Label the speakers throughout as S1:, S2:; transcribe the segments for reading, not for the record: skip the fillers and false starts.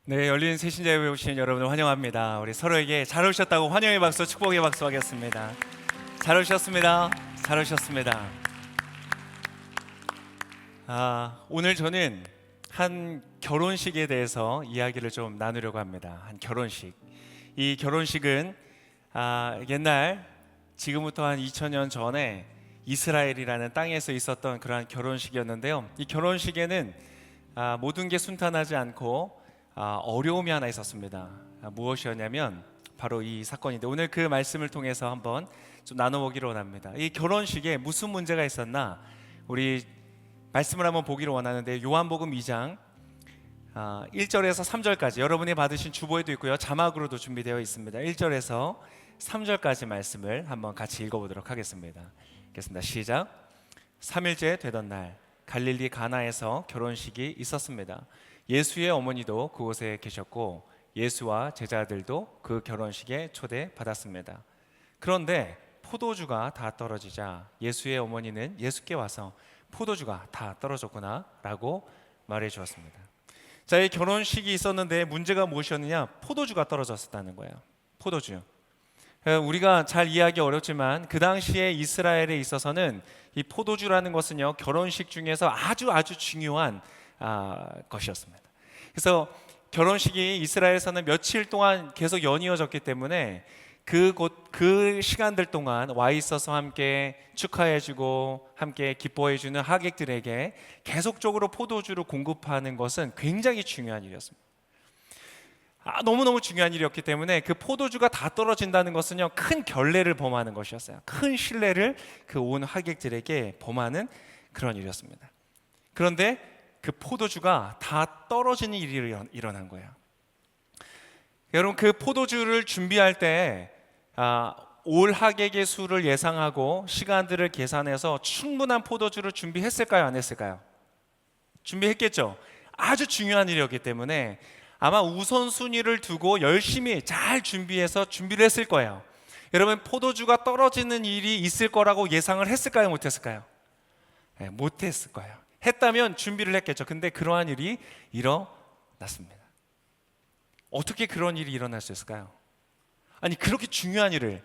S1: 네, 열린 새신자에 오신 여러분을 환영합니다. 우리 서로에게 잘 오셨다고 환영의 박수, 축복의 박수 하겠습니다. 잘 오셨습니다. 잘 오셨습니다. 오늘 저는 한 결혼식에 대해서 이야기를 좀 나누려고 합니다. 한 결혼식. 이 결혼식은 옛날 지금부터 한 2000년 전에 이스라엘이라는 땅에서 있었던 그러한 결혼식이었는데요. 이 결혼식에는 모든 게 순탄하지 않고 어려움이 하나 있었습니다. 무엇이었냐면 바로 이 사건인데, 오늘 그 말씀을 통해서 한번 좀 나눠보기로 원합니다. 이 결혼식에 무슨 문제가 있었나, 우리 말씀을 한번 보기로 원하는데, 요한복음 2장 1절에서 3절까지 여러분이 받으신 주보에도 있고요, 자막으로도 준비되어 있습니다. 1절에서 3절까지 말씀을 한번 같이 읽어보도록 하겠습니다. 읽겠습니다. 시작. 3일째 되던 날 갈릴리 가나에서 결혼식이 있었습니다. 예수의 어머니도 그곳에 계셨고 예수와 제자들도 그 결혼식에 초대받았습니다. 그런데 포도주가 다 떨어지자 예수의 어머니는 예수께 와서 포도주가 다 떨어졌구나 라고 말해 주었습니다. 자, 이 결혼식이 있었는데 문제가 무엇이었느냐? 포도주가 떨어졌다는 거예요. 포도주. 우리가 잘 이해하기 어렵지만 그 당시에 이스라엘에 있어서는 이 포도주라는 것은요, 결혼식 중에서 아주 중요한 것이었습니다. 그래서 결혼식이 이스라엘에서는 며칠 동안 계속 연이어졌기 때문에 그 시간들 동안 와 있어서 함께 축하해주고 함께 기뻐해주는 하객들에게 계속적으로 포도주를 공급하는 것은 굉장히 중요한 일이었습니다. 너무너무 중요한 일이었기 때문에 그 포도주가 다 떨어진다는 것은요, 큰 결례를 범하는 것이었어요. 큰 신뢰를 그 온 하객들에게 범하는 그런 일이었습니다. 그런데 그 포도주가 다 떨어지는 일이 일어난 거예요. 여러분, 그 포도주를 준비할 때 올 하객의 수를 예상하고 시간들을 계산해서 충분한 포도주를 준비했을까요? 안 했을까요? 준비했겠죠. 아주 중요한 일이었기 때문에 아마 우선순위를 두고 열심히 잘 준비해서 준비를 했을 거예요. 여러분, 포도주가 떨어지는 일이 있을 거라고 예상을 했을까요? 못했을까요? 네, 못했을 거예요. 했다면 준비를 했겠죠. 근데 그러한 일이 일어났습니다. 어떻게 그런 일이 일어날 수 있을까요? 아니, 그렇게 중요한 일을,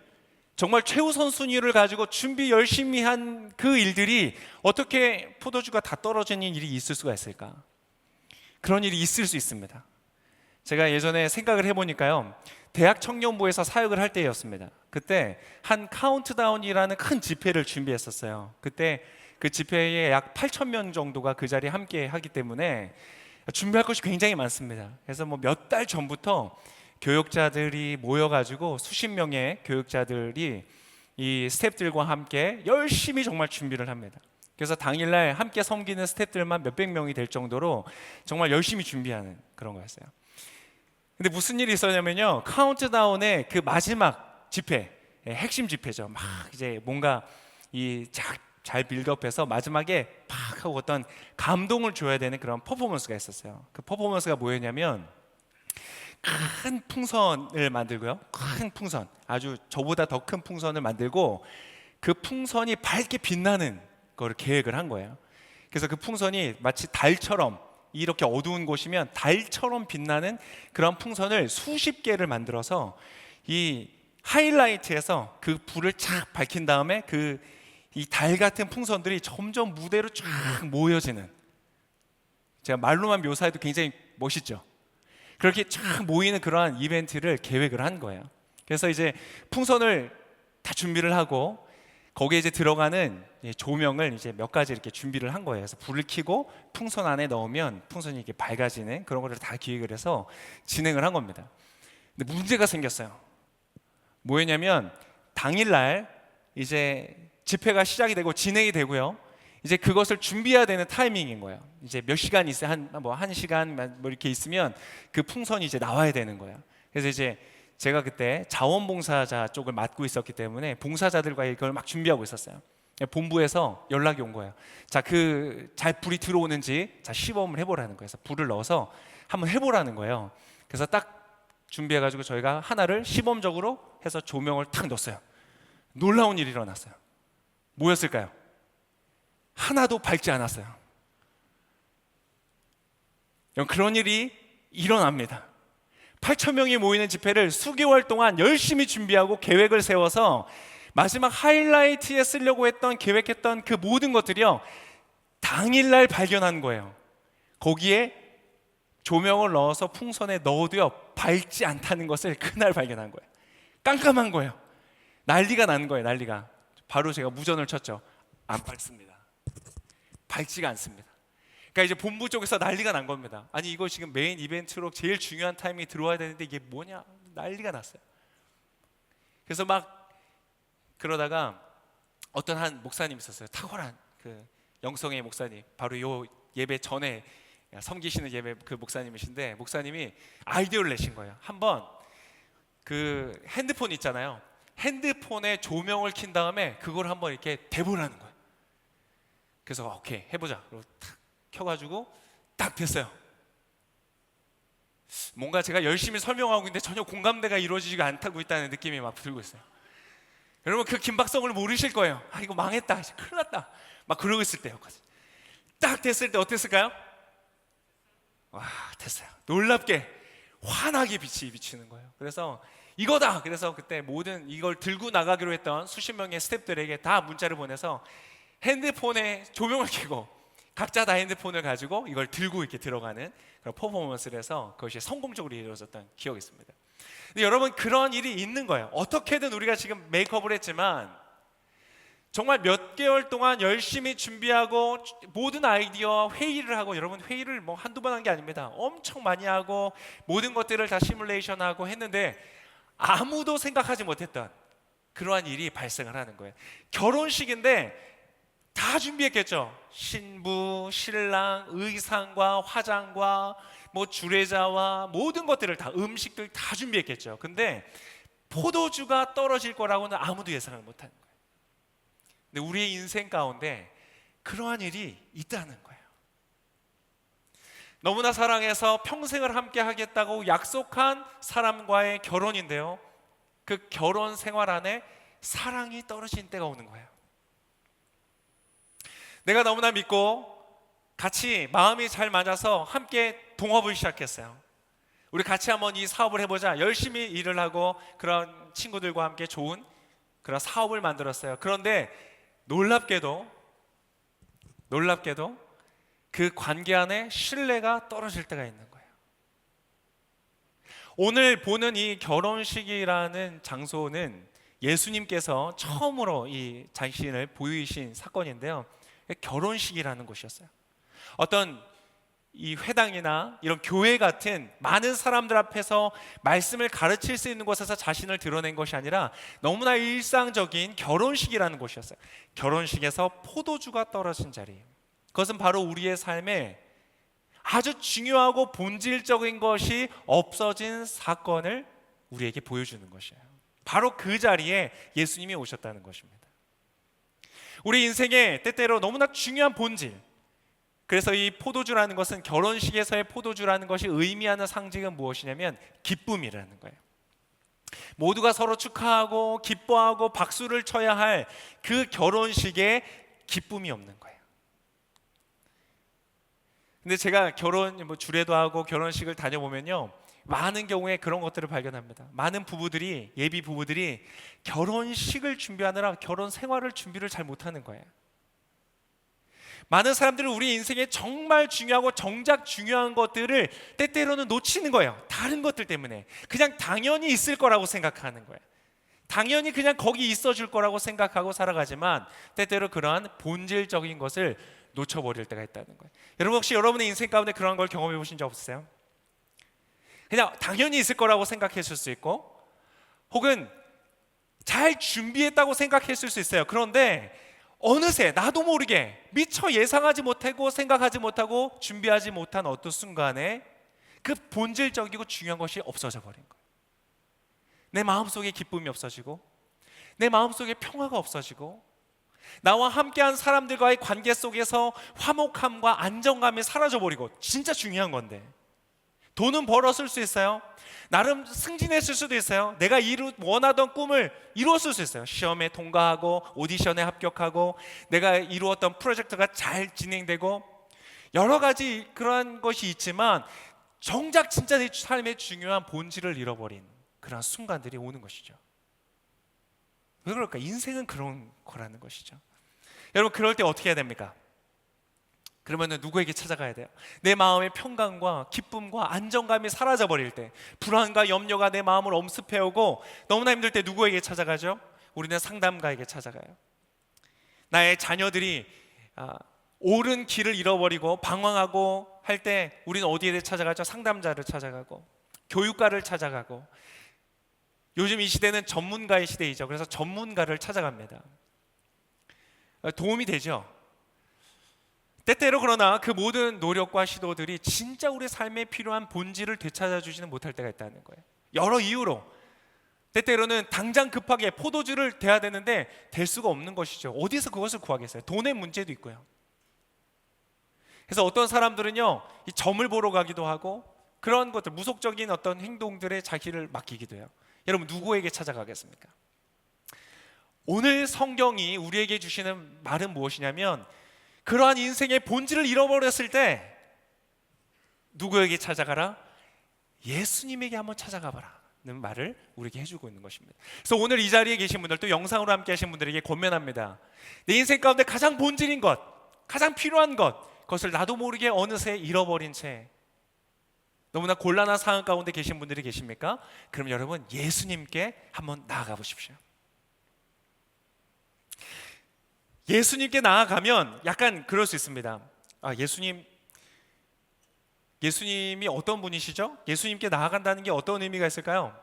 S1: 정말 최우선 순위를 가지고 준비 열심히 한 그 일들이 어떻게 포도주가 다 떨어지는 일이 있을 수가 있을까? 그런 일이 있을 수 있습니다. 제가 예전에 생각을 해보니까요, 대학 청년부에서 사역을 할 때였습니다. 그때 한 카운트다운이라는 큰 집회를 준비했었어요. 그때 그 집회에 약 8,000명 정도가 그 자리에 함께 하기 때문에 준비할 것이 굉장히 많습니다. 그래서 몇 달 전부터 교육자들이 모여가지고 수십 명의 교육자들이 이 스태프들과 함께 열심히 정말 준비를 합니다. 그래서 당일날 함께 섬기는 스태프들만 몇백 명이 될 정도로 정말 열심히 준비하는 그런 거였어요. 근데 무슨 일이 있었냐면요, 카운트다운의 그 마지막 집회, 핵심 집회죠. 막 이제 뭔가 잘 빌드업해서 마지막에 팍 하고 어떤 감동을 줘야 되는 그런 퍼포먼스가 있었어요. 그 퍼포먼스가 뭐였냐면, 큰 풍선을 만들고요, 큰 풍선, 아주 저보다 더 큰 풍선을 만들고 그 풍선이 밝게 빛나는 걸 계획을 한 거예요. 그래서 그 풍선이 마치 달처럼, 이렇게 어두운 곳이면 달처럼 빛나는 그런 풍선을 수십 개를 만들어서 이 하이라이트에서 그 불을 쫙 밝힌 다음에 이 달 같은 풍선들이 점점 무대로 쫙 모여지는, 제가 말로만 묘사해도 굉장히 멋있죠. 그렇게 쫙 모이는 그러한 이벤트를 계획을 한 거예요. 그래서 이제 풍선을 다 준비를 하고 거기에 이제 들어가는 조명을 이제 몇 가지 이렇게 준비를 한 거예요. 그래서 불을 켜고 풍선 안에 넣으면 풍선이 이렇게 밝아지는 그런 것을 다 기획을 해서 진행을 한 겁니다. 근데 문제가 생겼어요. 뭐였냐면, 당일날 이제 집회가 시작이 되고 진행이 되고요, 이제 그것을 준비해야 되는 타이밍인 거예요. 이제 몇 시간 있어요. 한 시간 이렇게 있으면 그 풍선이 이제 나와야 되는 거예요. 그래서 이제 제가 그때 자원봉사자 쪽을 맡고 있었기 때문에 봉사자들과 이걸 막 준비하고 있었어요. 본부에서 연락이 온 거예요. 자, 잘 불이 들어오는지 시범을 해보라는 거예요. 그래서 불을 넣어서 한번 해보라는 거예요. 그래서 딱 준비해가지고 저희가 하나를 시범적으로 해서 조명을 탁 넣었어요. 놀라운 일이 일어났어요. 뭐였을까요? 하나도 밝지 않았어요. 그런 일이 일어납니다. 8천 명이 모이는 집회를 수개월 동안 열심히 준비하고 계획을 세워서 마지막 하이라이트에 쓰려고 계획했던 그 모든 것들이요, 당일날 발견한 거예요. 거기에 조명을 넣어서 풍선에 넣어도요 밝지 않다는 것을 그날 발견한 거예요. 깜깜한 거예요. 난리가 난 거예요. 난리가. 바로 제가 무전을 쳤죠. 안 밝습니다. 밝지가 않습니다. 그러니까 이제 본부 쪽에서 난리가 난 겁니다. 아니 이거 지금 메인 이벤트로 제일 중요한 타이밍이 들어와야 되는데 이게 뭐냐, 난리가 났어요. 그래서 막 그러다가 어떤 한 목사님 있었어요. 탁월한 그 영성의 목사님, 바로 요 예배 전에 섬기시는 예배 그 목사님이신데, 목사님이 아이디어를 내신 거예요. 한번 그 핸드폰 있잖아요. 핸드폰에 조명을 킨 다음에 그걸 한번 이렇게 대보라는 거예요. 그래서 오케이 해보자. 그리고 탁 켜가지고 딱 됐어요. 뭔가 제가 열심히 설명하고 있는데 전혀 공감대가 이루어지지가 않다고 있다는 느낌이 막 들고 있어요. 여러분 그 긴박성을 모르실 거예요. 아 이거 망했다, 이제 큰일 났다, 막 그러고 있을 때였거든요. 딱 됐을 때 어땠을까요? 와, 됐어요. 놀랍게 환하게 빛이 비치는 거예요. 그래서 이거다. 그래서 그때 모든 이걸 들고 나가기로 했던 수십 명의 스태프들에게 다 문자를 보내서 핸드폰에 조명을 켜고 각자 다 핸드폰을 가지고 이걸 들고 이렇게 들어가는 그런 퍼포먼스를 해서 그것이 성공적으로 이루어졌던 기억이 있습니다. 근데 여러분 그런 일이 있는 거예요. 어떻게든 우리가 지금 메이크업을 했지만 정말 몇 개월 동안 열심히 준비하고 모든 아이디어와 회의를 하고, 여러분 회의를 뭐 한두 번 한 게 아닙니다. 엄청 많이 하고 모든 것들을 다 시뮬레이션하고 했는데 아무도 생각하지 못했던 그러한 일이 발생을 하는 거예요. 결혼식인데 다 준비했겠죠. 신부, 신랑, 의상과 화장과 뭐 주례자와 모든 것들을 다, 음식들 다 준비했겠죠. 근데 포도주가 떨어질 거라고는 아무도 예상을 못하는 거예요. 근데 우리의 인생 가운데 그러한 일이 있다는 거예요. 너무나 사랑해서 평생을 함께 하겠다고 약속한 사람과의 결혼인데요, 그 결혼 생활 안에 사랑이 떨어진 때가 오는 거예요. 내가 너무나 믿고 같이 마음이 잘 맞아서 함께 동업을 시작했어요. 우리 같이 한번 이 사업을 해보자. 열심히 일을 하고 그런 친구들과 함께 좋은 그런 사업을 만들었어요. 그런데 놀랍게도 그 관계 안에 신뢰가 떨어질 때가 있는 거예요. 오늘 보는 이 결혼식이라는 장소는 예수님께서 처음으로 이 자신을 보이신 사건인데요, 결혼식이라는 곳이었어요. 어떤 이 회당이나 이런 교회 같은 많은 사람들 앞에서 말씀을 가르칠 수 있는 곳에서 자신을 드러낸 것이 아니라 너무나 일상적인 결혼식이라는 곳이었어요. 결혼식에서 포도주가 떨어진 자리, 그것은 바로 우리의 삶에 아주 중요하고 본질적인 것이 없어진 사건을 우리에게 보여주는 것이에요. 바로 그 자리에 예수님이 오셨다는 것입니다. 우리 인생에 때때로 너무나 중요한 본질, 그래서 이 포도주라는 것은, 결혼식에서의 포도주라는 것이 의미하는 상징은 무엇이냐면 기쁨이라는 거예요. 모두가 서로 축하하고 기뻐하고 박수를 쳐야 할 그 결혼식에 기쁨이 없는 거예요. 근데 제가 주례도 하고 결혼식을 다녀보면요, 많은 경우에 그런 것들을 발견합니다. 많은 부부들이, 예비 부부들이 결혼식을 준비하느라 결혼 생활을 준비를 잘 못하는 거예요. 많은 사람들은 우리 인생에 정말 중요하고 정작 중요한 것들을 때때로는 놓치는 거예요. 다른 것들 때문에 그냥 당연히 있을 거라고 생각하는 거예요. 당연히 그냥 거기 있어줄 거라고 생각하고 살아가지만 때때로 그러한 본질적인 것을 놓쳐버릴 때가 있다는 거예요. 여러분 혹시 여러분의 인생 가운데 그런 걸 경험해 보신 적 없으세요? 그냥 당연히 있을 거라고 생각했을 수 있고, 혹은 잘 준비했다고 생각했을 수 있어요. 그런데 어느새 나도 모르게 미처 예상하지 못하고 생각하지 못하고 준비하지 못한 어떤 순간에 그 본질적이고 중요한 것이 없어져 버린 거예요. 내 마음속에 기쁨이 없어지고, 내 마음속에 평화가 없어지고, 나와 함께한 사람들과의 관계 속에서 화목함과 안정감이 사라져버리고, 진짜 중요한 건데 돈은 벌었을 수 있어요. 나름 승진했을 수도 있어요. 내가 원하던 꿈을 이루었을 수 있어요. 시험에 통과하고 오디션에 합격하고 내가 이루었던 프로젝트가 잘 진행되고 여러 가지 그런 것이 있지만 정작 진짜 내 삶의 중요한 본질을 잃어버린 그런 순간들이 오는 것이죠. 왜 그럴까? 인생은 그런 거라는 것이죠. 여러분, 그럴 때 어떻게 해야 됩니까? 그러면 누구에게 찾아가야 돼요? 내 마음의 평강과 기쁨과 안정감이 사라져버릴 때, 불안과 염려가 내 마음을 엄습해오고 너무나 힘들 때 누구에게 찾아가죠? 우리는 상담가에게 찾아가요. 나의 자녀들이 옳은 길을 잃어버리고 방황하고 할 때 우리는 어디에 찾아가죠? 상담자를 찾아가고 교육가를 찾아가고, 요즘 이 시대는 전문가의 시대이죠. 그래서 전문가를 찾아갑니다. 도움이 되죠. 때때로 그러나 그 모든 노력과 시도들이 진짜 우리 삶에 필요한 본질을 되찾아주지는 못할 때가 있다는 거예요. 여러 이유로. 때때로는 당장 급하게 포도주를 대야 되는데 될 수가 없는 것이죠. 어디서 그것을 구하겠어요? 돈의 문제도 있고요. 그래서 어떤 사람들은요, 이 점을 보러 가기도 하고 그런 것들, 무속적인 어떤 행동들에 자기를 맡기기도 해요. 여러분, 누구에게 찾아가겠습니까? 오늘 성경이 우리에게 주시는 말은 무엇이냐면, 그러한 인생의 본질을 잃어버렸을 때 누구에게 찾아가라? 예수님에게 한번 찾아가봐라 는 말을 우리에게 해주고 있는 것입니다. 그래서 오늘 이 자리에 계신 분들, 또 영상으로 함께 하신 분들에게 권면합니다. 내 인생 가운데 가장 본질인 것, 가장 필요한 것, 그것을 나도 모르게 어느새 잃어버린 채 너무나 곤란한 상황 가운데 계신 분들이 계십니까? 그럼 여러분, 예수님께 한번 나아가 보십시오. 예수님께 나아가면 약간 그럴 수 있습니다. 예수님이 어떤 분이시죠? 예수님께 나아간다는 게 어떤 의미가 있을까요?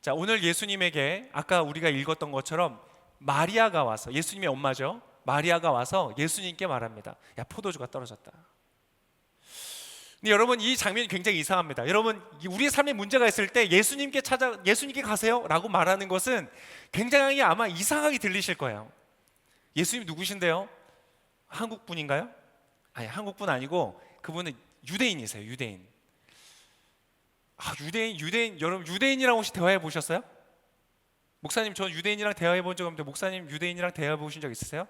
S1: 자, 오늘 예수님에게 아까 우리가 읽었던 것처럼 마리아가 와서, 예수님의 엄마죠, 마리아가 와서 예수님께 말합니다. 야, 포도주가 떨어졌다. 근데 여러분, 이 장면이 굉장히 이상합니다. 여러분, 우리의 삶에 문제가 있을 때 예수님께 가세요 라고 말하는 것은 굉장히 아마 이상하게 들리실 거예요. 예수님 누구신데요? 한국 분인가요? 아니, 한국 분 아니고 그분은 유대인이세요. 유대인. 유대인. 여러분, 유대인이랑 혹시 대화해 보셨어요? 목사님, 저 유대인이랑 대화해 본 적 없는데 목사님 유대인이랑 대화해 보신 적 있으세요?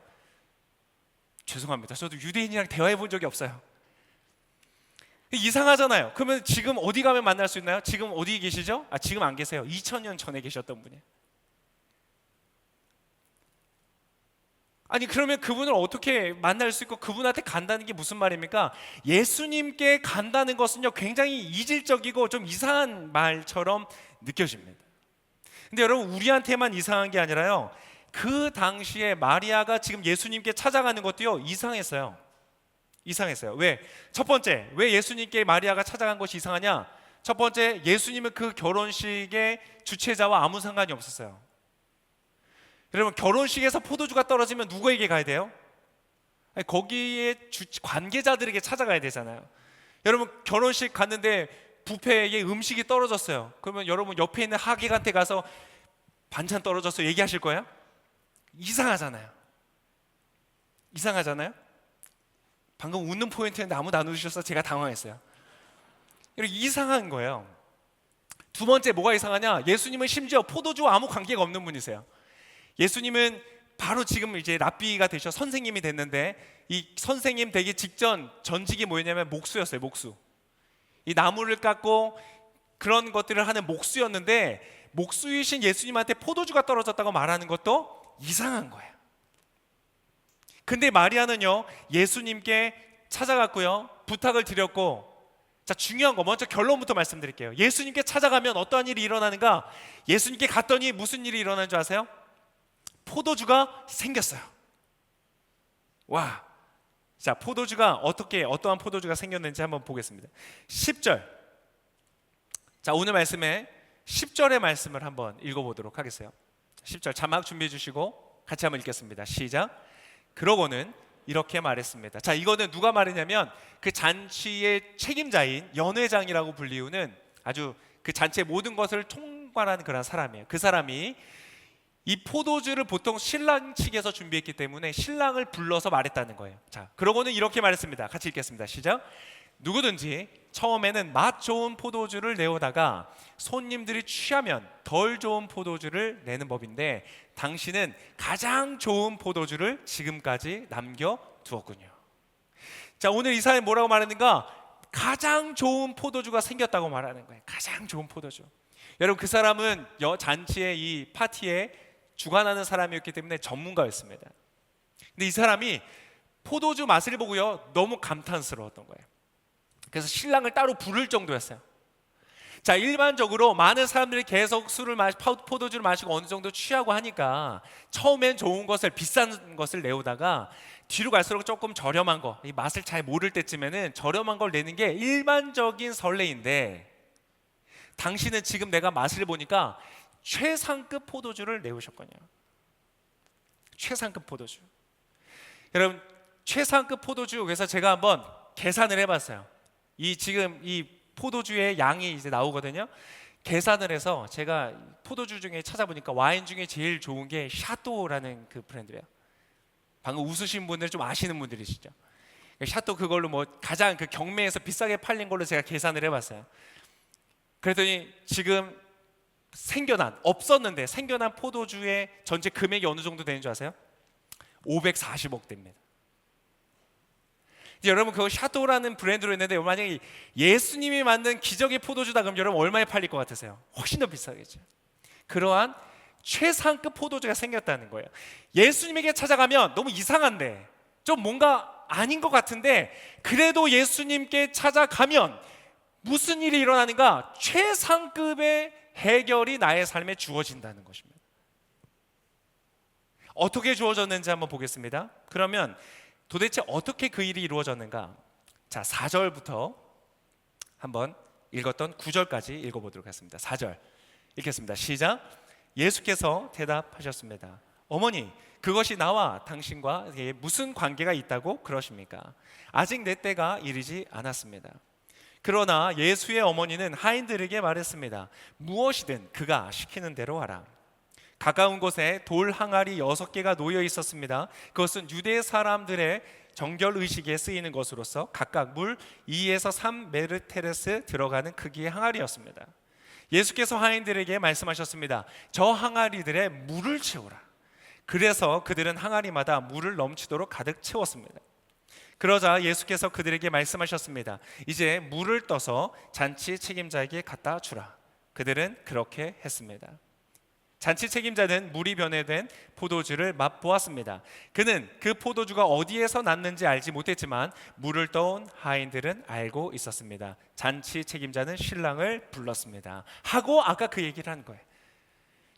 S1: 죄송합니다. 저도 유대인이랑 대화해 본 적이 없어요. 이상하잖아요. 그러면 지금 어디 가면 만날 수 있나요? 지금 어디 계시죠? 지금 안 계세요. 2000년 전에 계셨던 분이에요. 아니, 그러면 그분을 어떻게 만날 수 있고 그분한테 간다는 게 무슨 말입니까? 예수님께 간다는 것은요, 굉장히 이질적이고 좀 이상한 말처럼 느껴집니다. 근데 여러분, 우리한테만 이상한 게 아니라요, 그 당시에 마리아가 지금 예수님께 찾아가는 것도요, 이상했어요. 왜? 첫 번째, 왜 예수님께 마리아가 찾아간 것이 이상하냐? 첫 번째, 예수님은 그 결혼식의 주최자와 아무 상관이 없었어요. 여러분, 결혼식에서 포도주가 떨어지면 누구에게 가야 돼요? 아니, 거기에 관계자들에게 찾아가야 되잖아요. 여러분, 결혼식 갔는데 뷔페에 음식이 떨어졌어요. 그러면 여러분, 옆에 있는 하객한테 가서 반찬 떨어졌어 얘기하실 거예요? 이상하잖아요. 방금 웃는 포인트인데 아무도 안 웃으셔서 제가 당황했어요. 이렇게 이상한 거예요. 두 번째, 뭐가 이상하냐? 예수님은 심지어 포도주와 아무 관계가 없는 분이세요. 예수님은 바로 지금 이제 랍비가 되셔 선생님이 됐는데, 이 선생님 되기 직전 전직이 뭐였냐면 목수였어요. 목수. 이 나무를 깎고 그런 것들을 하는 목수였는데, 목수이신 예수님한테 포도주가 떨어졌다고 말하는 것도 이상한 거예요. 근데 마리아는요, 예수님께 찾아갔고요, 부탁을 드렸고, 자, 중요한 거 먼저 결론부터 말씀드릴게요. 예수님께 찾아가면 어떠한 일이 일어나는가? 예수님께 갔더니 무슨 일이 일어나는 줄 아세요? 포도주가 생겼어요. 와, 자, 포도주가 어떠한 포도주가 생겼는지 한번 보겠습니다. 10절. 자, 오늘 말씀에 10절의 말씀을 한번 읽어보도록 하겠어요. 10절 자막 준비해 주시고 같이 한번 읽겠습니다. 시작. 그러고는 이렇게 말했습니다. 자, 이거는 누가 말했냐면 그 잔치의 책임자인 연회장이라고 불리우는, 아주 그 잔치의 모든 것을 통괄하는 그런 사람이에요. 그 사람이 이 포도주를 보통 신랑 측에서 준비했기 때문에 신랑을 불러서 말했다는 거예요. 자, 그러고는 이렇게 말했습니다. 같이 읽겠습니다. 시작. 누구든지 처음에는 맛 좋은 포도주를 내오다가 손님들이 취하면 덜 좋은 포도주를 내는 법인데, 당신은 가장 좋은 포도주를 지금까지 남겨두었군요. 자, 오늘 이 사람이 뭐라고 말했는가? 가장 좋은 포도주가 생겼다고 말하는 거예요. 가장 좋은 포도주. 여러분, 그 사람은 잔치의 이 파티에 주관하는 사람이었기 때문에 전문가였습니다. 근데 이 사람이 포도주 맛을 보고요, 너무 감탄스러웠던 거예요. 그래서 신랑을 따로 부를 정도였어요. 자, 일반적으로 많은 사람들이 계속 포도주를 마시고 어느 정도 취하고 하니까 처음엔 좋은 것을, 비싼 것을 내오다가 뒤로 갈수록 조금 저렴한 거, 이 맛을 잘 모를 때쯤에는 저렴한 걸 내는 게 일반적인 선례인데, 당신은 지금 내가 맛을 보니까 최상급 포도주를 내오셨거든요. 최상급 포도주. 여러분, 최상급 포도주, 그래서 제가 한번 계산을 해봤어요. 지금 이 포도주의 양이 이제 나오거든요. 계산을 해서 제가 포도주 중에 찾아보니까 와인 중에 제일 좋은 게 샤또라는 그 브랜드예요. 방금 웃으신 분들 좀 아시는 분들이시죠? 샤또, 그걸로 뭐 가장 그 경매에서 비싸게 팔린 걸로 제가 계산을 해봤어요. 그랬더니 지금 없었는데 생겨난 포도주의 전체 금액이 어느 정도 되는 줄 아세요? 540억 됩니다. 여러분, 그거 샤또라는 브랜드로 했는데 만약에 예수님이 만든 기적의 포도주다 그럼 여러분 얼마에 팔릴 것 같으세요? 훨씬 더 비싸겠죠. 그러한 최상급 포도주가 생겼다는 거예요. 예수님에게 찾아가면 너무 이상한데, 좀 뭔가 아닌 것 같은데, 그래도 예수님께 찾아가면 무슨 일이 일어나는가? 최상급의 해결이 나의 삶에 주어진다는 것입니다. 어떻게 주어졌는지 한번 보겠습니다. 그러면 도대체 어떻게 그 일이 이루어졌는가? 자, 4절부터 한번 읽었던 9절까지 읽어보도록 하겠습니다. 4절 읽겠습니다. 시작. 예수께서 대답하셨습니다. 어머니, 그것이 나와 당신과 무슨 관계가 있다고 그러십니까? 아직 내 때가 이르지 않았습니다. 그러나 예수의 어머니는 하인들에게 말했습니다. 무엇이든 그가 시키는 대로 하라. 가까운 곳에 돌 항아리 6개가 놓여 있었습니다. 그것은 유대 사람들의 정결 의식에 쓰이는 것으로서 각각 물 2에서 3메르테르스 들어가는 크기의 항아리였습니다. 예수께서 하인들에게 말씀하셨습니다. 저 항아리들에 물을 채우라. 그래서 그들은 항아리마다 물을 넘치도록 가득 채웠습니다. 그러자 예수께서 그들에게 말씀하셨습니다. 이제 물을 떠서 잔치 책임자에게 갖다 주라. 그들은 그렇게 했습니다. 잔치 책임자는 물이 변해된 포도주를 맛보았습니다. 그는 그 포도주가 어디에서 났는지 알지 못했지만 물을 떠온 하인들은 알고 있었습니다. 잔치 책임자는 신랑을 불렀습니다. 하고 아까 그 얘기를 한 거예요.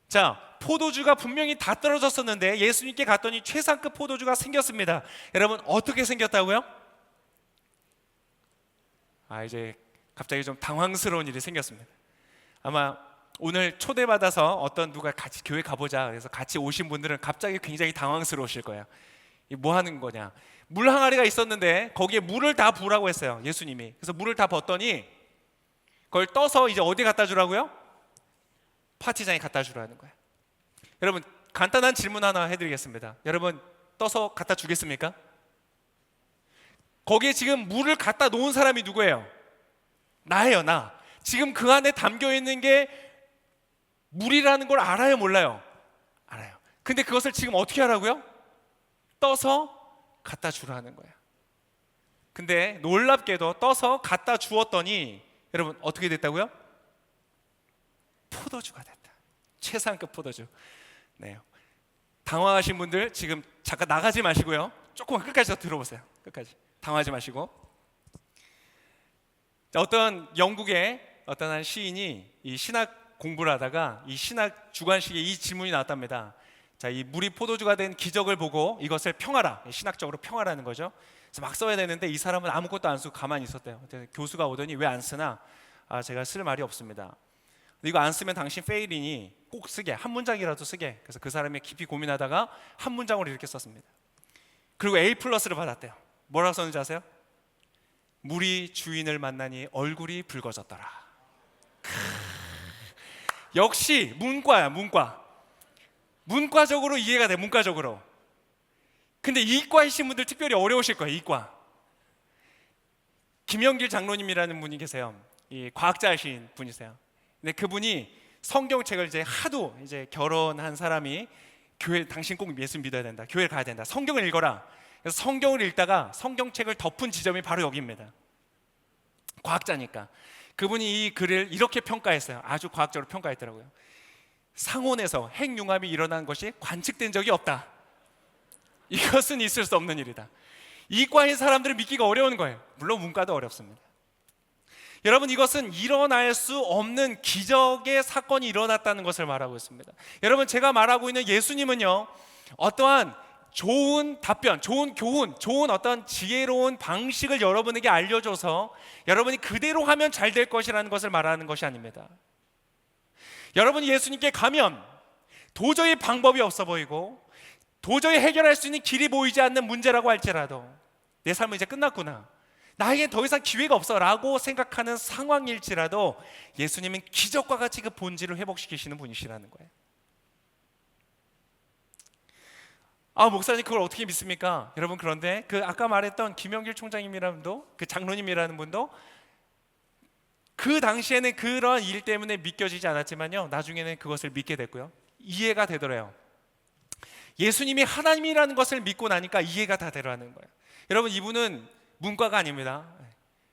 S1: 자, 포도주가 분명히 다 떨어졌었는데 예수님께 갔더니 최상급 포도주가 생겼습니다. 여러분, 어떻게 생겼다고요? 이제 갑자기 좀 당황스러운 일이 생겼습니다. 아마 오늘 초대받아서 어떤 누가 같이 교회 가보자 그래서 같이 오신 분들은 갑자기 굉장히 당황스러우실 거예요. 뭐 하는 거냐? 물 항아리가 있었는데 거기에 물을 다 부으라고 했어요, 예수님이. 그래서 물을 다 붓더니 그걸 떠서 이제 어디 갖다 주라고요? 파티장에 갖다 주라는 거예요. 여러분, 간단한 질문 하나 해드리겠습니다. 여러분, 떠서 갖다 주겠습니까? 거기에 지금 물을 갖다 놓은 사람이 누구예요? 나예요, 나. 지금 그 안에 담겨 있는 게 물이라는 걸 알아요, 몰라요? 알아요. 근데 그것을 지금 어떻게 하라고요? 떠서 갖다 주라는 거예요. 근데 놀랍게도 떠서 갖다 주었더니 여러분 어떻게 됐다고요? 포도주가 됐다. 최상급 포도주. 네. 당황하신 분들 지금 잠깐 나가지 마시고요. 조금만 끝까지 더 들어보세요. 끝까지. 당황하지 마시고. 자, 어떤 영국의 어떤 한 시인이 이 신학 공부를 하다가 이 신학 주관식에 이 질문이 나왔답니다. 자, 이 물이 포도주가 된 기적을 보고 이것을 평하라. 신학적으로 평하라는 거죠. 그래서 막 써야 되는데 이 사람은 아무것도 안 쓰고 가만히 있었대요. 교수가 오더니 왜 안 쓰나? 제가 쓸 말이 없습니다. 이거 안 쓰면 당신 페일이니 꼭 쓰게, 한 문장이라도 쓰게. 그래서 그 사람이 깊이 고민하다가 한 문장으로 이렇게 썼습니다. 그리고 A+를 받았대요. 뭐라고 썼는지 아세요? 물이 주인을 만나니 얼굴이 붉어졌더라. 역시 문과야, 문과. 문과적으로 이해가 돼, 문과적으로. 근데 이과이신 분들 특별히 어려우실 거예요, 이과. 김영길 장로님이라는 분이 계세요. 이 과학자이신 분이세요. 근데 그분이 성경책을 이제 하도 이제 결혼한 사람이 교회, 당신 꼭 예수 믿어야 된다, 교회를 가야 된다, 성경을 읽어라. 그래서 성경을 읽다가 성경책을 덮은 지점이 바로 여기입니다. 과학자니까. 그분이 이 글을 이렇게 평가했어요. 아주 과학적으로 평가했더라고요. 상온에서 핵융합이 일어난 것이 관측된 적이 없다. 이것은 있을 수 없는 일이다. 이과인 사람들은 믿기가 어려운 거예요. 물론 문과도 어렵습니다. 여러분, 이것은 일어날 수 없는 기적의 사건이 일어났다는 것을 말하고 있습니다. 여러분, 제가 말하고 있는 예수님은요, 어떠한 좋은 답변, 좋은 교훈, 좋은 어떤 지혜로운 방식을 여러분에게 알려줘서 여러분이 그대로 하면 잘 될 것이라는 것을 말하는 것이 아닙니다. 여러분이 예수님께 가면 도저히 방법이 없어 보이고 도저히 해결할 수 있는 길이 보이지 않는 문제라고 할지라도 내 삶은 이제 끝났구나, 나에게 더 이상 기회가 없어 라고 생각하는 상황일지라도 예수님은 기적과 같이 그 본질을 회복시키시는 분이시라는 거예요. 목사님 그걸 어떻게 믿습니까? 여러분, 그런데 그 아까 말했던 김영길 총장님이라는 분도, 그 장로님이라는 분도 그 당시에는 그런 일 때문에 믿겨지지 않았지만요, 나중에는 그것을 믿게 됐고요, 이해가 되더래요. 예수님이 하나님이라는 것을 믿고 나니까 이해가 다 되라는 거예요. 여러분, 이분은 문과가 아닙니다.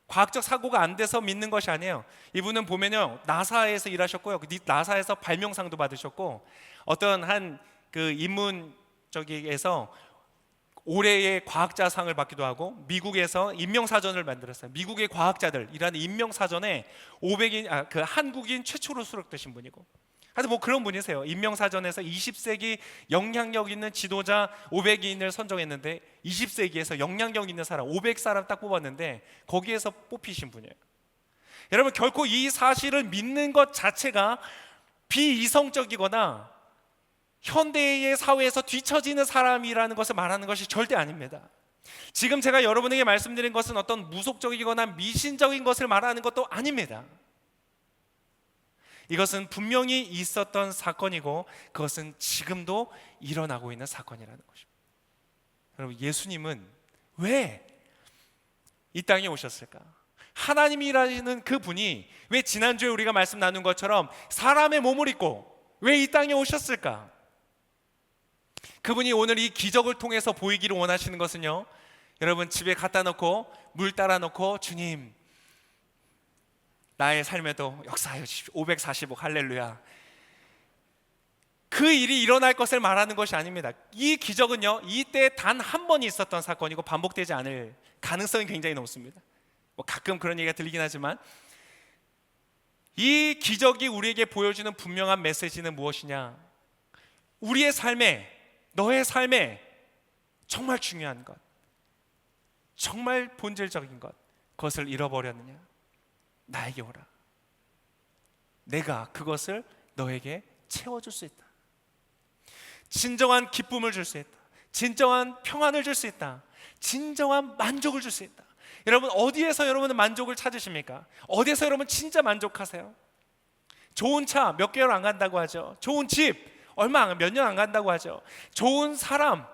S1: 과학적 사고가 안 돼서 믿는 것이 아니에요. 이분은 보면요, 나사에서 일하셨고요, 나사에서 발명상도 받으셨고, 어떤 한 그 인문 쪽에서 올해의 과학자상을 받기도 하고, 미국에서 인명사전을 만들었어요. 미국의 과학자들이라는 인명사전에 500인 그 한국인 최초로 수록되신 분이고, 하여튼 뭐 그런 분이세요. 인명사전에서 20세기 영향력 있는 지도자 500인을 선정했는데 20세기에서 영향력 있는 사람 500사람 딱 뽑았는데 거기에서 뽑히신 분이에요. 여러분, 결코 이 사실을 믿는 것 자체가 비이성적이거나 현대의 사회에서 뒤처지는 사람이라는 것을 말하는 것이 절대 아닙니다. 지금 제가 여러분에게 말씀드린 것은 어떤 무속적이거나 미신적인 것을 말하는 것도 아닙니다. 이것은 분명히 있었던 사건이고 그것은 지금도 일어나고 있는 사건이라는 것입니다. 여러분, 예수님은 왜 이 땅에 오셨을까? 하나님이라는 그 분이 왜 지난주에 우리가 말씀 나눈 것처럼 사람의 몸을 입고 왜 이 땅에 오셨을까? 그분이 오늘 이 기적을 통해서 보이기를 원하시는 것은요, 여러분, 집에 갖다 놓고 물 따라 놓고 주님 나의 삶에도 역사하여 주십시오 545 할렐루야, 그 일이 일어날 것을 말하는 것이 아닙니다. 이 기적은요, 이때 단 한 번 있었던 사건이고 반복되지 않을 가능성이 굉장히 높습니다. 뭐 가끔 그런 얘기가 들리긴 하지만 이 기적이 우리에게 보여주는 분명한 메시지는 무엇이냐? 우리의 삶에, 너의 삶에 정말 중요한 것, 정말 본질적인 것, 그것을 잃어버렸느냐? 나에게 오라. 내가 그것을 너에게 채워줄 수 있다. 진정한 기쁨을 줄 수 있다. 진정한 평안을 줄 수 있다. 진정한 만족을 줄 수 있다. 여러분, 어디에서 여러분은 만족을 찾으십니까? 어디에서 여러분 진짜 만족하세요? 좋은 차 몇 개월 안 간다고 하죠. 좋은 집 몇 년 안 간다고 하죠. 좋은 사람,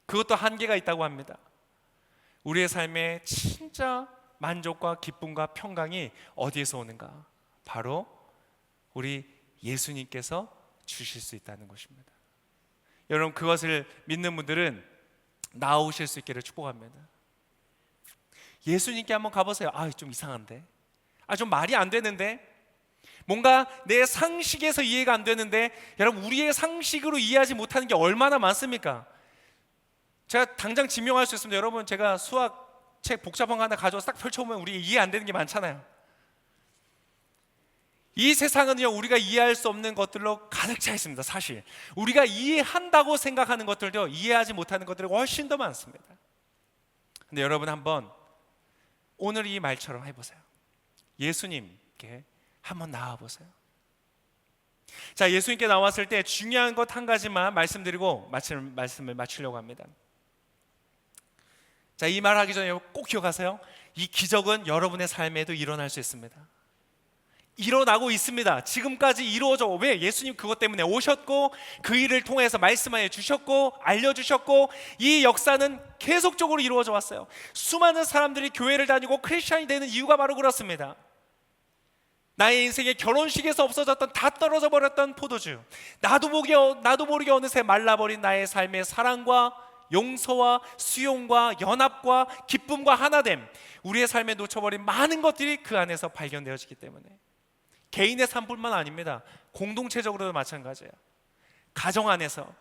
S1: 그것도 한계가 있다고 합니다. 우리의 삶에 진짜 만족과 기쁨과 평강이 어디에서 오는가? 바로 우리 예수님께서 주실 수 있다는 것입니다. 여러분, 그것을 믿는 분들은 나오실 수 있기를 축복합니다. 예수님께 한번 가보세요. 좀 이상한데, 좀 말이 안 되는데, 뭔가 내 상식에서 이해가 안 되는데, 여러분, 우리의 상식으로 이해하지 못하는 게 얼마나 많습니까? 제가 당장 증명할 수 있습니다. 여러분, 제가 수학책 복잡한 거 하나 가져와서 딱 펼쳐보면 우리 이해 안 되는 게 많잖아요. 이 세상은요, 우리가 이해할 수 없는 것들로 가득 차 있습니다. 사실 우리가 이해한다고 생각하는 것들도 이해하지 못하는 것들이 훨씬 더 많습니다. 근데 여러분, 한번 오늘 이 말처럼 해보세요. 예수님께 한번 나와보세요. 자, 예수님께 나왔을 때 중요한 것 한 가지만 말씀드리고 말씀을 마치려고 합니다. 자, 이 말 하기 전에 꼭 기억하세요. 이 기적은 여러분의 삶에도 일어날 수 있습니다. 일어나고 있습니다. 지금까지 이루어져. 왜? 예수님 그것 때문에 오셨고 그 일을 통해서 말씀하여 주셨고 알려주셨고 이 역사는 계속적으로 이루어져 왔어요. 수많은 사람들이 교회를 다니고 크리스찬이 되는 이유가 바로 그렇습니다. 나의 인생의 결혼식에서 없어졌던, 다 떨어져 버렸던 포도주, 나도 모르게 어느새 말라버린 나의 삶의 사랑과 용서와 수용과 연합과 기쁨과 하나됨, 우리의 삶에 놓쳐버린 많은 것들이 그 안에서 발견되어지기 때문에 개인의 삶뿐만 아닙니다. 공동체적으로도 마찬가지예요. 가정 안에서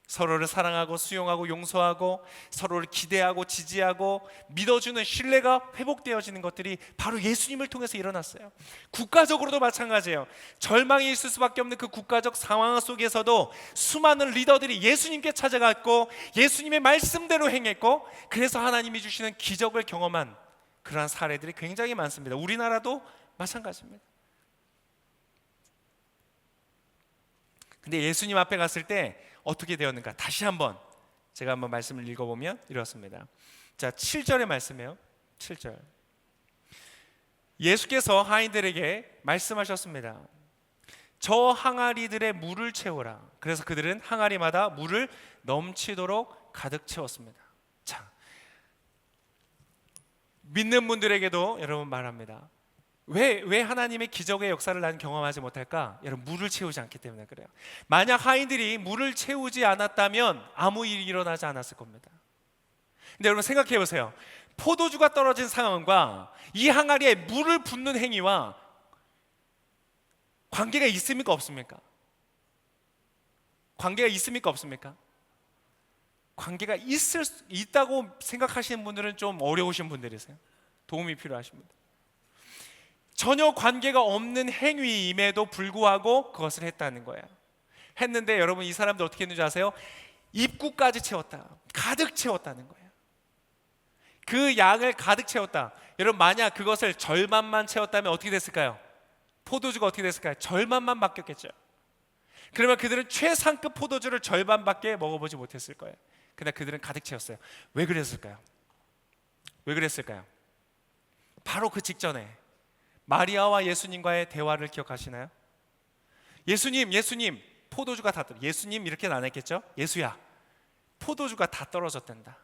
S1: 서로를 사랑하고 수용하고 용서하고 서로를 기대하고 지지하고 믿어주는 신뢰가 회복되어지는 것들이 바로 예수님을 통해서 일어났어요. 국가적으로도 마찬가지예요. 절망이 있을 수밖에 없는 그 국가적 상황 속에서도 수많은 리더들이 예수님께 찾아갔고 예수님의 말씀대로 행했고, 그래서 하나님이 주시는 기적을 경험한 그러한 사례들이 굉장히 많습니다. 우리나라도 마찬가지입니다. 근데 예수님 앞에 갔을 때 어떻게 되었는가? 다시 한번 제가 한번 말씀을 읽어보면 이렇습니다. 자, 7절의 말씀이에요. 7절. 예수께서 하인들에게 말씀하셨습니다. 저 항아리들의 물을 채우라. 그래서 그들은 항아리마다 물을 넘치도록 가득 채웠습니다. 자, 믿는 분들에게도 여러분 말합니다. 왜 하나님의 기적의 역사를 나는 경험하지 못할까? 여러분, 물을 채우지 않기 때문에 그래요. 만약 하인들이 물을 채우지 않았다면 아무 일이 일어나지 않았을 겁니다. 근데 여러분 생각해 보세요. 포도주가 떨어진 상황과 이 항아리에 물을 붓는 행위와 관계가 있습니까 없습니까? 관계가 있습니까 없습니까? 관계가 있다고 생각하시는 분들은 좀 어려우신 분들이세요. 도움이 필요하신 분들. 전혀 관계가 없는 행위임에도 불구하고 그것을 했다는 거예요. 했는데 여러분, 이 사람들 어떻게 했는지 아세요? 입구까지 채웠다. 가득 채웠다는 거예요. 그 양을 가득 채웠다. 여러분, 만약 그것을 절반만 채웠다면 어떻게 됐을까요? 포도주가 어떻게 됐을까요? 절반만 바뀌었겠죠. 그러면 그들은 최상급 포도주를 절반밖에 먹어보지 못했을 거예요. 근데 그들은 가득 채웠어요. 왜 그랬을까요? 왜 그랬을까요? 바로 그 직전에 마리아와 예수님과의 대화를 기억하시나요? 예수님, 포도주가 다 떨어졌다. 예수님 이렇게는 안 했겠죠? 예수야, 포도주가 다 떨어졌단다.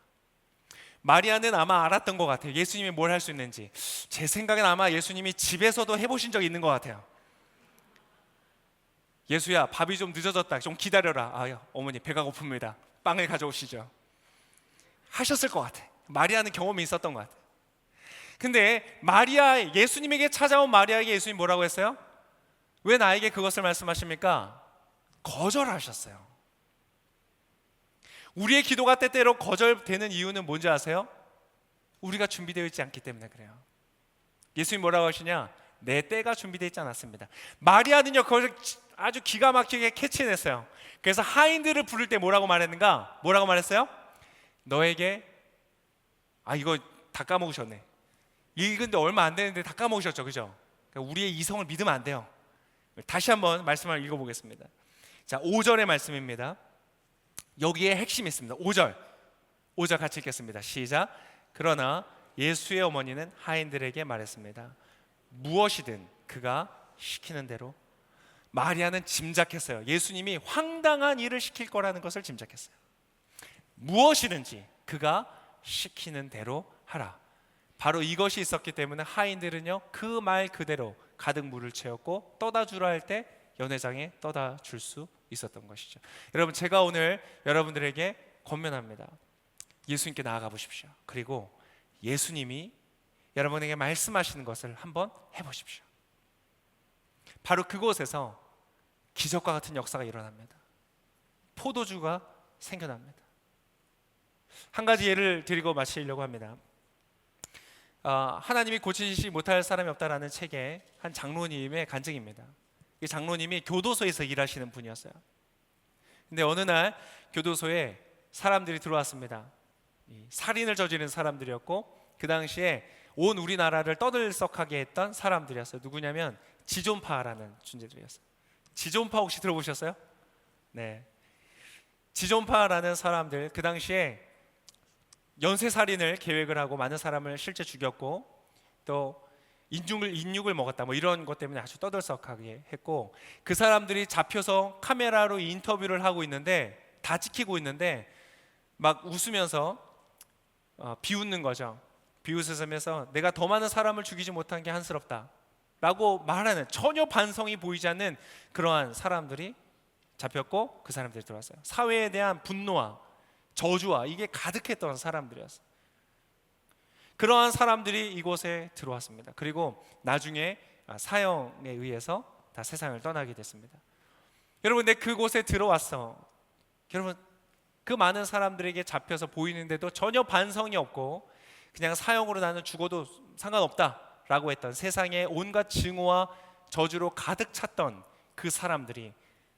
S1: 마리아는 아마 알았던 것 같아요. 예수님이 뭘 할 수 있는지. 제 생각엔 아마 예수님이 집에서도 해보신 적이 있는 것 같아요. 예수야, 밥이 좀 늦어졌다. 좀 기다려라. 아, 어머니 배가 고픕니다. 빵을 가져오시죠. 하셨을 것 같아요. 마리아는 경험이 있었던 것 같아요. 근데 예수님에게 찾아온 마리아에게 예수님 뭐라고 했어요? 왜 나에게 그것을 말씀하십니까? 거절하셨어요. 우리의 기도가 때때로 거절되는 이유는 뭔지 아세요? 우리가 준비되어 있지 않기 때문에 그래요. 예수님 뭐라고 하시냐? 내 때가 준비되어 있지 않았습니다. 마리아는요, 그것을 아주 기가 막히게 캐치해냈어요. 그래서 하인들을 부를 때 뭐라고 말했는가? 뭐라고 말했어요? 너에게, 이거 다 까먹으셨네. 읽은데 얼마 안 되는데 다 까먹으셨죠, 그죠? 그러니까 우리의 이성을 믿으면 안 돼요. 다시 한번 말씀을 읽어보겠습니다. 자, 5절의 말씀입니다. 여기에 핵심이 있습니다. 5절 같이 읽겠습니다. 시작. 그러나 예수의 어머니는 하인들에게 말했습니다. 무엇이든 그가 시키는 대로. 마리아는 짐작했어요. 예수님이 황당한 일을 시킬 거라는 것을 짐작했어요. 무엇이든지 그가 시키는 대로 하라. 바로 이것이 있었기 때문에 하인들은요, 그 말 그대로 가득 물을 채웠고 떠다 주라 할 때 연회장에 떠다 줄 수 있었던 것이죠. 여러분, 제가 오늘 여러분들에게 권면합니다. 예수님께 나아가 보십시오. 그리고 예수님이 여러분에게 말씀하시는 것을 한번 해보십시오. 바로 그곳에서 기적과 같은 역사가 일어납니다. 포도주가 생겨납니다. 한 가지 예를 드리고 마치려고 합니다. 하나님이 고치지 못할 사람이 없다라는 책의 한 장로님의 간증입니다. 이 장로님이 교도소에서 일하시는 분이었어요. 근데 어느 날 교도소에 사람들이 들어왔습니다. 살인을 저지른 사람들이었고, 그 당시에 온 우리나라를 떠들썩하게 했던 사람들이었어요. 누구냐면 지존파라는 존재들이었어요. 지존파 혹시 들어보셨어요? 네. 지존파라는 사람들, 그 당시에 연쇄살인을 계획을 하고 많은 사람을 실제 죽였고, 또 인육을 먹었다, 뭐 이런 것 때문에 아주 떠들썩하게 했고, 그 사람들이 잡혀서 카메라로 인터뷰를 하고 있는데, 다 찍히고 있는데 막 웃으면서 비웃는 거죠. 비웃으면서 내가 더 많은 사람을 죽이지 못한 게 한스럽다 라고 말하는, 전혀 반성이 보이지 않는 그러한 사람들이 잡혔고, 그 사람들이 들어왔어요. 사회에 대한 분노와 저주와 이게 가득했던 사람들이었어요. 그러한 사람들이 이곳에 들어왔습니다. 그리고 나중에 사형에 의해서 다 세상을 떠나게 됐습니다. 여러분, 근데 그곳에 들어왔어. 여러분, 그 많은 사람들에게 잡혀서 보이는데도 전혀 반성이 없고 그냥 사형으로 나는 죽어도 상관없다라고 했던, 세상에 온갖 증오와 저주로 가득 찼던 그 사람들이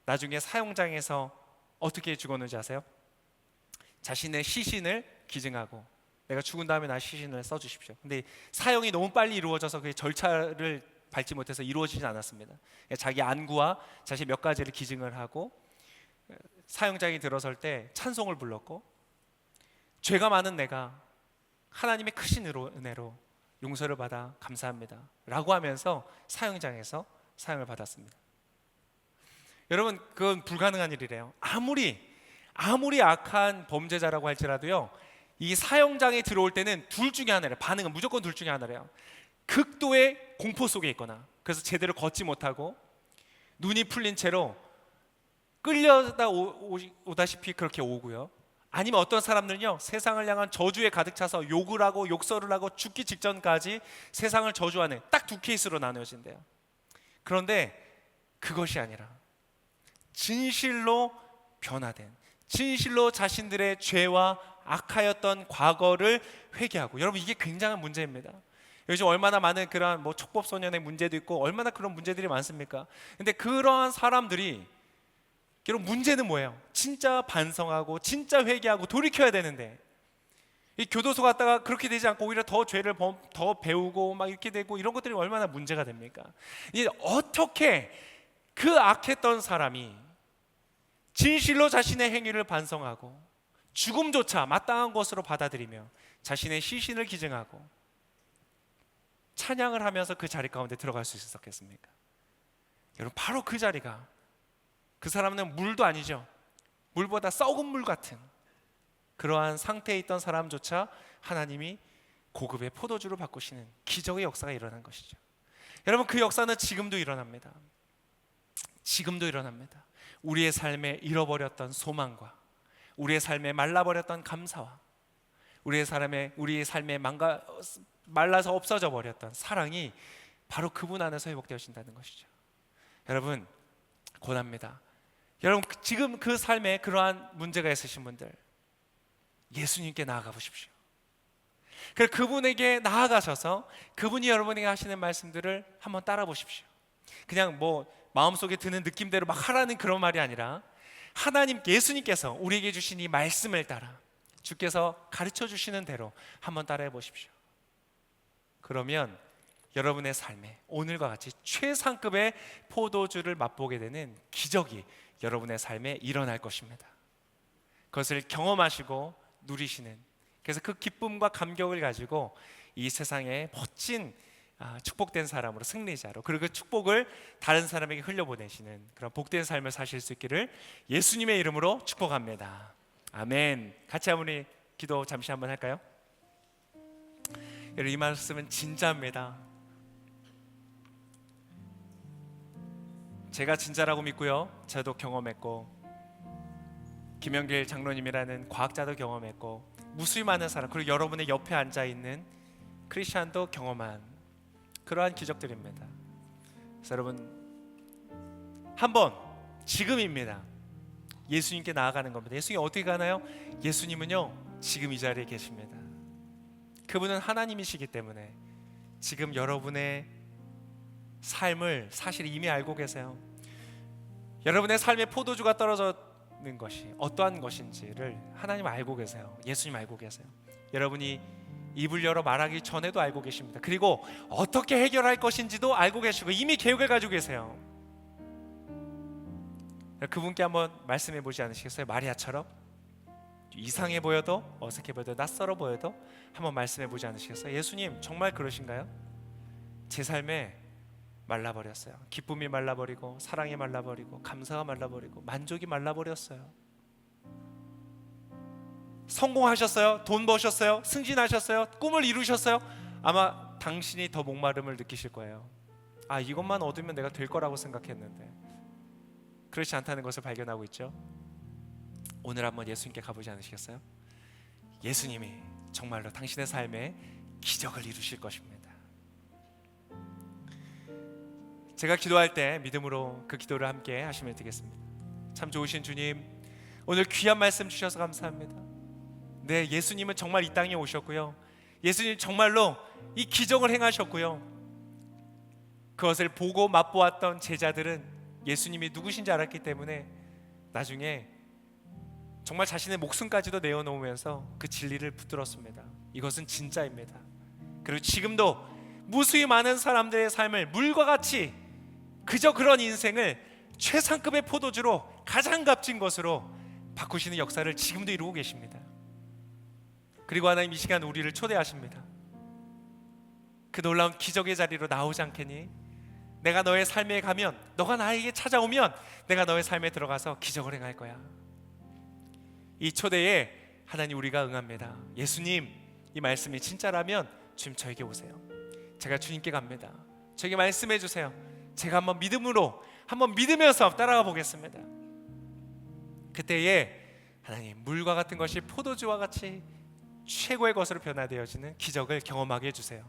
S1: 나중에 사형장에서 어떻게 죽었는지 아세요? 자신의 시신을 기증하고, 내가 죽은 다음에 나 시신을 써주십시오. 근데 사형이 너무 빨리 이루어져서 그 절차를 밟지 못해서 이루어지진 않았습니다. 자기 안구와 자신 몇 가지를 기증을 하고 사형장에 들어설 때 찬송을 불렀고, 죄가 많은 내가 하나님의 크신 은혜로 용서를 받아 감사합니다 라고 하면서 사형장에서 사형을 받았습니다. 여러분, 그건 불가능한 일이래요. 아무리 악한 범죄자라고 할지라도요, 이 사형장에 들어올 때는 둘 중에 하나래요. 반응은 무조건 둘 중에 하나래요. 극도의 공포 속에 있거나, 그래서 제대로 걷지 못하고 눈이 풀린 채로 끌려다 오다시피 그렇게 오고요. 아니면 어떤 사람들은요, 세상을 향한 저주에 가득 차서 욕을 하고 욕설을 하고 죽기 직전까지 세상을 저주하는, 딱 두 케이스로 나누어진대요. 그런데 그것이 아니라 진실로 변화된, 진실로 자신들의 죄와 악하였던 과거를 회개하고, 여러분, 이게 굉장한 문제입니다. 요즘 얼마나 많은 그러한 촉법소년의 문제도 있고 얼마나 그런 문제들이 많습니까? 근데 그러한 사람들이, 여러분, 문제는 뭐예요? 진짜 반성하고 진짜 회개하고 돌이켜야 되는데, 이 교도소 갔다가 그렇게 되지 않고 오히려 더 죄를 더 배우고 막 이렇게 되고, 이런 것들이 얼마나 문제가 됩니까? 이제 어떻게 그 악했던 사람이 진실로 자신의 행위를 반성하고 죽음조차 마땅한 것으로 받아들이며 자신의 시신을 기증하고 찬양을 하면서 그 자리 가운데 들어갈 수 있었겠습니까? 여러분, 바로 그 자리가, 그 사람은 물도 아니죠. 물보다 썩은 물 같은 그러한 상태에 있던 사람조차 하나님이 고급의 포도주로 바꾸시는 기적의 역사가 일어난 것이죠. 여러분, 그 역사는 지금도 일어납니다. 지금도 일어납니다. 우리의 삶에 잃어버렸던 소망과 우리의 삶에 말라버렸던 감사와 우리의 삶에 말라서 없어져 버렸던 사랑이 바로 그분 안에서 회복되어진다는 것이죠. 여러분, 권합니다. 여러분, 지금 그 삶에 그러한 문제가 있으신 분들, 예수님께 나아가 보십시오. 그래서 그분에게 나아가셔서 그분이 여러분에게 하시는 말씀들을 한번 따라 보십시오. 그냥 마음속에 드는 느낌대로 막 하라는 그런 말이 아니라, 하나님, 예수님께서 우리에게 주신 이 말씀을 따라 주께서 가르쳐 주시는 대로 한번 따라해 보십시오. 그러면 여러분의 삶에 오늘과 같이 최상급의 포도주를 맛보게 되는 기적이 여러분의 삶에 일어날 것입니다. 그것을 경험하시고 누리시는, 그래서 그 기쁨과 감격을 가지고 이 세상에 멋진 축복된 사람으로, 승리자로, 그리고 그 축복을 다른 사람에게 흘려보내시는 그런 복된 삶을 사실 수 있기를 예수님의 이름으로 축복합니다. 아멘. 같이 한번 기도 잠시 한번 할까요? 여러분, 이 말씀은 진짜입니다. 제가 진짜라고 믿고요, 저도 경험했고, 김영길 장로님이라는 과학자도 경험했고, 무수히 많은 사람, 그리고 여러분의 옆에 앉아있는 크리스찬도 경험한 그러한 기적들입니다. 그래서 여러분, 한번 지금입니다. 예수님께 나아가는 겁니다. 예수님이 어떻게 가나요? 예수님은요, 지금 이 자리에 계십니다. 그분은 하나님이시기 때문에 지금 여러분의 삶을 사실 이미 알고 계세요. 여러분의 삶의 포도주가 떨어지는 것이 어떠한 것인지를 하나님 알고 계세요. 예수님 알고 계세요. 여러분이 입을 열어 말하기 전에도 알고 계십니다. 그리고 어떻게 해결할 것인지도 알고 계시고 이미 계획을 가지고 계세요. 그분께 한번 말씀해 보지 않으시겠어요? 마리아처럼 이상해 보여도, 어색해 보여도, 낯설어 보여도 한번 말씀해 보지 않으시겠어요? 예수님, 정말 그러신가요? 제 삶에 말라버렸어요. 기쁨이 말라버리고, 사랑이 말라버리고, 감사가 말라버리고, 만족이 말라버렸어요. 성공하셨어요? 돈 버셨어요? 승진하셨어요? 꿈을 이루셨어요? 아마 당신이 더 목마름을 느끼실 거예요. 이것만 얻으면 내가 될 거라고 생각했는데 그렇지 않다는 것을 발견하고 있죠. 오늘 한번 예수님께 가보지 않으시겠어요? 예수님이 정말로 당신의 삶에 기적을 이루실 것입니다. 제가 기도할 때 믿음으로 그 기도를 함께 하시면 되겠습니다. 참 좋으신 주님, 오늘 귀한 말씀 주셔서 감사합니다. 네, 예수님은 정말 이 땅에 오셨고요, 예수님 정말로 이 기적을 행하셨고요, 그것을 보고 맛보았던 제자들은 예수님이 누구신지 알았기 때문에 나중에 정말 자신의 목숨까지도 내어놓으면서 그 진리를 붙들었습니다. 이것은 진짜입니다. 그리고 지금도 무수히 많은 사람들의 삶을 물과 같이 그저 그런 인생을 최상급의 포도주로 가장 값진 것으로 바꾸시는 역사를 지금도 이루고 계십니다. 그리고 하나님, 이 시간 우리를 초대하십니다. 그 놀라운 기적의 자리로 나오지 않겠니? 내가 너의 삶에 가면, 너가 나에게 찾아오면 내가 너의 삶에 들어가서 기적을 행할 거야. 이 초대에 하나님, 우리가 응합니다. 예수님, 이 말씀이 진짜라면 주님 저에게 오세요. 제가 주님께 갑니다. 저에게 말씀해 주세요. 제가 한번 믿음으로, 한번 믿으면서 따라가 보겠습니다. 그때에 하나님, 물과 같은 것이 포도주와 같이 최고의 것으로 변화되어지는 기적을 경험하게 해주세요.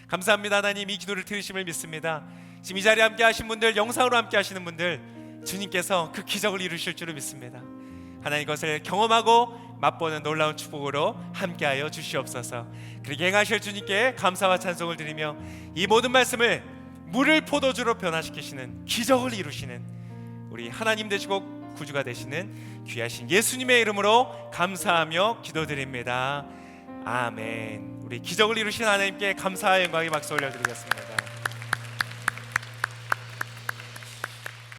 S1: 감사합니다. 하나님, 이 기도를 들으심을 믿습니다. 지금 이 자리에 함께 하신 분들, 영상으로 함께 하시는 분들, 주님께서 그 기적을 이루실 줄을 믿습니다. 하나님, 이것을 경험하고 맛보는 놀라운 축복으로 함께하여 주시옵소서. 그렇게 행하실 주님께 감사와 찬송을 드리며 이 모든 말씀을 물을 포도주로 변화시키시는, 기적을 이루시는 우리 하나님 되시고 구주가 되시는 귀하신 예수님의 이름으로 감사하며 기도드립니다. 아멘. 우리 기적을 이루신 하나님께 감사와 영광의 박수 올려드리겠습니다.